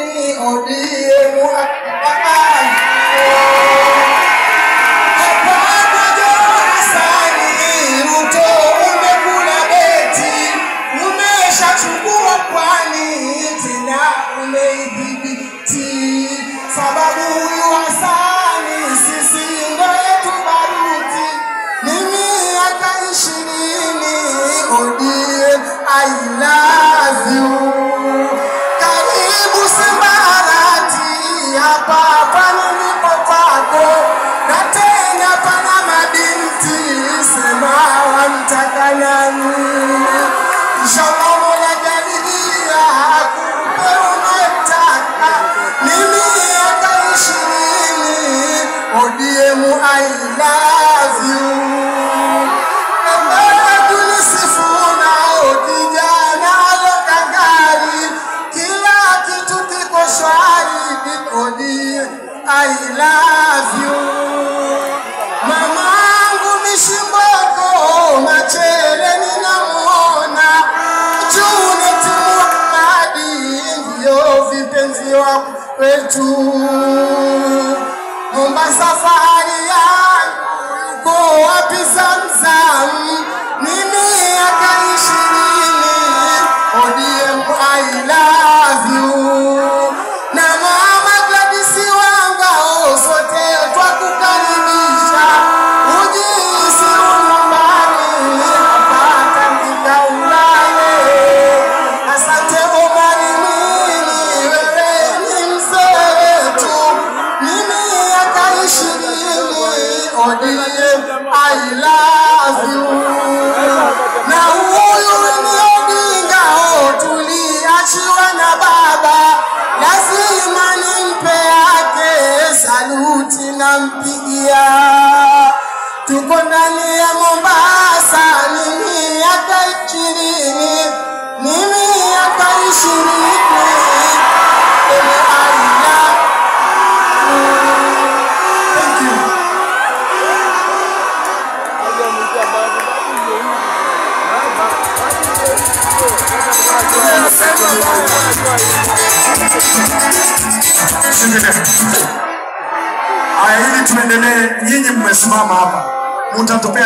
ishirini ODM sababu huyu Hasani sisi ndo yetu baruti ni miaka 20 ODM I love you karibu Simbarati hapa nilipo pako na tena pana mabinti sema wamtaka nani inshallah mola jalilia akupe unataka mimi ODM I love you tunisifuna kijana lokangari kila kitu kiko shwari ODM I love you mamangu Mishimboko Machele ninamuona June Muhammadi ndio vipenzi wa wetu Mombasa fahari yangu yuko wapi Zamzam ni miaka 20 ODM I love you na mama Gladys Wanga sote twakukaribisha ujisi nyumbani hapa katika ulale asante Omari Mwinyi wewe ni mzee wetu ODM I love you na huyu ni Odinga tuliachiwa na baba lazima nimpe yake saluti na mpigia tuko ndani ya Mombasa ni miaka 20 ni miaka 20 Haya, ili tuendelee, nyinyi mmesimama hapa, mtatupea